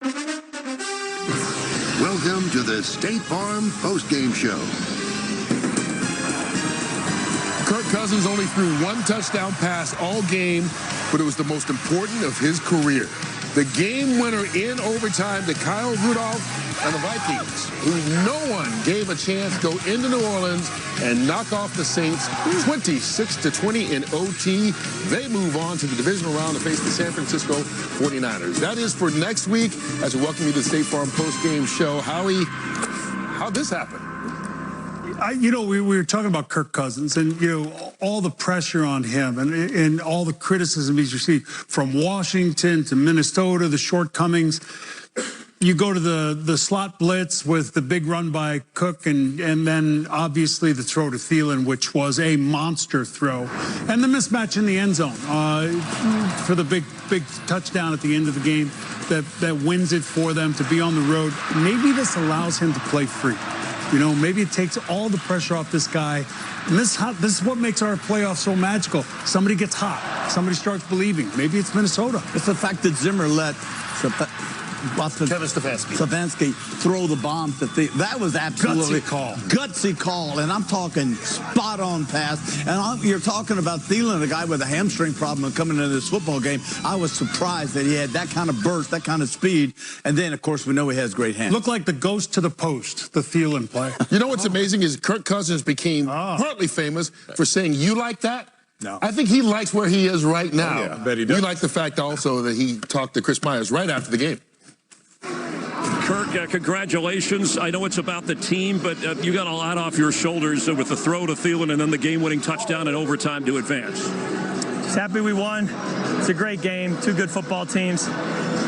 Welcome to the State Farm Postgame Show. Kirk Cousins only threw one touchdown pass all game, but it was the most important of his career. The game winner in overtime to Kyle Rudolph and the Vikings, who no one gave a chance to go into New Orleans and knock off the Saints 26-20 in OT. They move on to the divisional round to face the San Francisco 49ers. That is for next week. As we welcome you to the State Farm Postgame Show. Howie, how'd this happen? We were talking about Kirk Cousins and, all the pressure on him and all the criticism he's received from Washington to Minnesota, the shortcomings. You go to the slot blitz with the big run by Cook and then obviously the throw to Thielen, which was a monster throw. And the mismatch in the end zone for the big touchdown at the end of the game that wins it for them to be on the road. Maybe this allows him to play free. Maybe it takes all the pressure off this guy. And this is what makes our playoffs so magical. Somebody gets hot. Somebody starts believing. Maybe it's Minnesota. It's the fact that Zimmer let Kevin Stefanski throw the bomb. That was absolutely gutsy call. And I'm talking spot-on pass. And you're talking about Thielen, a guy with a hamstring problem coming into this football game. I was surprised that he had that kind of burst, that kind of speed. And then, of course, we know he has great hands. Looked like the ghost to the post, the Thielen play. You know what's amazing is Kirk Cousins became partly famous for saying, "You like that?" No. I think he likes where he is right now. I bet he does. We like the fact also that he talked to Chris Myers right after the game. Kirk, congratulations. I know it's about the team, but you got a lot off your shoulders with the throw to Thielen and then the game-winning touchdown in overtime to advance. Just happy we won. It's a great game. Two good football teams.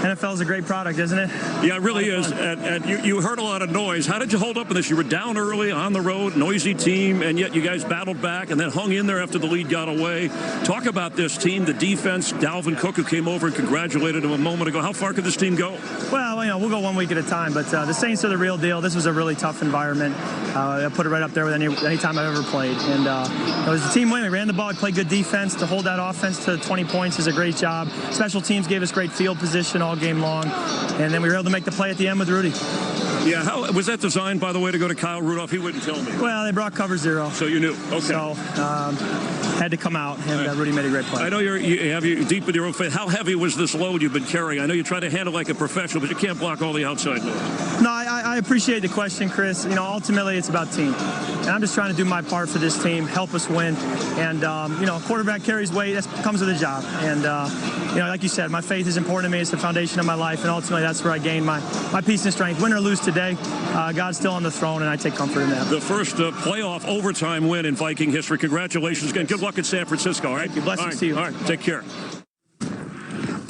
NFL is a great product, isn't it? Yeah, it really is. And you heard a lot of noise. How did you hold up in this? You were down early on the road, noisy team, and yet you guys battled back and then hung in there after the lead got away. Talk about this team, the defense, Dalvin Cook, who came over and congratulated him a moment ago. How far could this team go? Well, we'll go 1 week at a time, but the Saints are the real deal. This was a really tough environment. I put it right up there with any time I've ever played. And it was a team win. We ran the ball. We played good defense. To hold that offense to 20 points is a great job. Special teams gave us great field position all game long. And then we were able to make the play at the end with Rudy. Yeah, how was that designed, by the way, to go to Kyle Rudolph? He wouldn't tell me. Well, they brought cover 0. So you knew. Okay. So had to come out, and Rudy made a great play. I know you have deep in your own faith. How heavy was this load you've been carrying? I know you try to handle like a professional, but you can't block all the outside load. No, I appreciate the question, Chris. Ultimately it's about team. And I'm just trying to do my part for this team, help us win. And, quarterback carries weight. That comes with a job. And, like you said, my faith is important to me. It's the foundation of my life. And ultimately, that's where I gain my peace and strength. Win or lose today, God's still on the throne, and I take comfort in that. The first playoff overtime win in Viking history. Congratulations again. Good luck in San Francisco, all right? Blessings to you. All right, take care.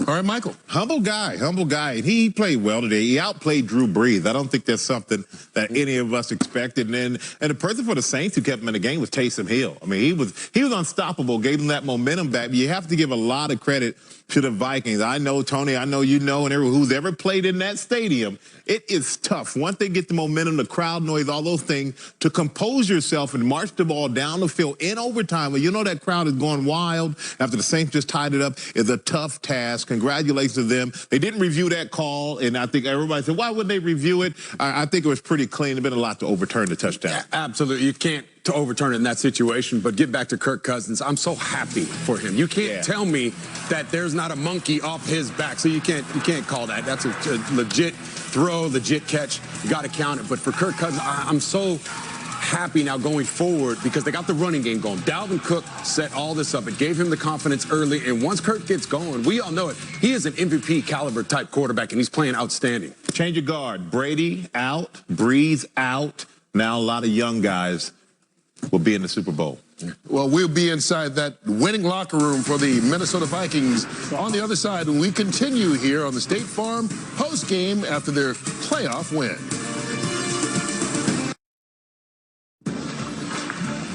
All right, Michael. Humble guy. And he played well today. He outplayed Drew Brees. I don't think that's something that any of us expected. And the person for the Saints who kept him in the game was Taysom Hill. I mean, he was unstoppable, gave him that momentum back. But you have to give a lot of credit to the Vikings. I know, Tony, I know you know, and everyone who's ever played in that stadium, it is tough. Once they get the momentum, the crowd noise, all those things, to compose yourself and march the ball down the field in overtime, when you know that crowd is going wild after the Saints just tied it up, is a tough task. Congratulations to them. They didn't review that call, and I think everybody said, why wouldn't they review it? I think it was pretty clean. There's been a lot to overturn the touchdown. Yeah, absolutely. You can't to overturn it in that situation, but get back to Kirk Cousins. I'm so happy for him. You can't tell me that there's not a monkey off his back, so you can't call that. That's a legit throw, legit catch. You got to count it. But for Kirk Cousins, I'm so happy now going forward because they got the running game going. Dalvin Cook set all this up. It gave him the confidence early, and once Kirk gets going, we all know it. He is an MVP caliber type quarterback, and he's playing outstanding. Change of guard. Brady out, Breeze out. Now a lot of young guys will be in the Super Bowl. Well, we'll be inside that winning locker room for the Minnesota Vikings on the other side when we continue here on the State Farm post game after their playoff win.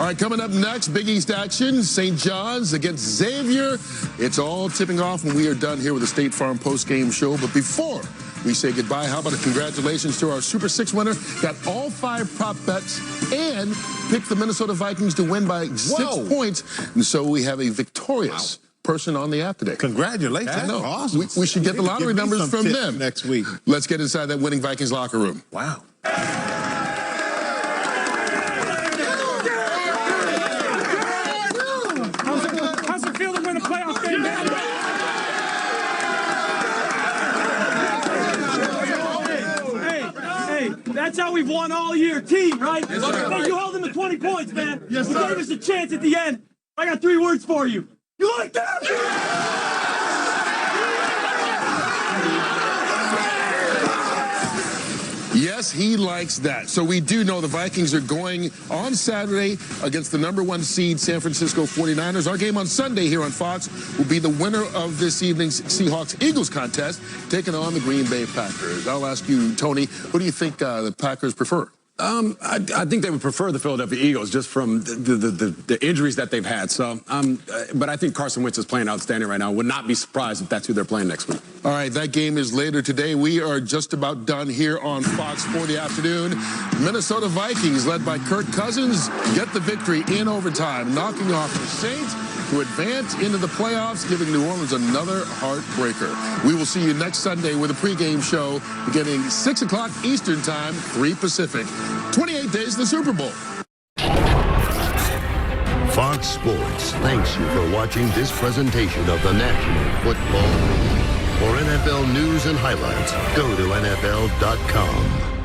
All right, coming up next, Big East action, St. John's against Xavier. It's all tipping off when we are done here with the State Farm post-game show. But before we say goodbye, how about a congratulations to our Super 6 winner. Got all 5 prop bets and picked the Minnesota Vikings to win by 6 points. And so we have a victorious person on the app today. Congratulations. I know. Awesome. We should get the lottery numbers from them next week. Let's get inside that winning Vikings locker room. Wow. How's it feel to win a playoff game, man? Hey, that's how we've won all year. Team, right? Hey, you held them to 20 points, man. Yes, sir. You gave us a chance at the end. I got 3 words for you. You like that? Yes, he likes that. So we do know the Vikings are going on Saturday against the #1 seed San Francisco 49ers. Our game on Sunday here on Fox will be the winner of this evening's Seahawks-Eagles contest, taking on the Green Bay Packers. I'll ask you, Tony, who do you think the Packers prefer? I think they would prefer the Philadelphia Eagles just from the injuries that they've had. So, but I think Carson Wentz is playing outstanding right now. Would not be surprised if that's who they're playing next week. All right, that game is later today. We are just about done here on Fox for the afternoon. Minnesota Vikings, led by Kirk Cousins, get the victory in overtime, knocking off the Saints to advance into the playoffs, giving New Orleans another heartbreaker. We will see you next Sunday with a pregame show beginning 6 o'clock Eastern Time, 3 Pacific. 28 days to the Super Bowl. Fox Sports thanks you for watching this presentation of the National Football League. For NFL news and highlights, go to NFL.com.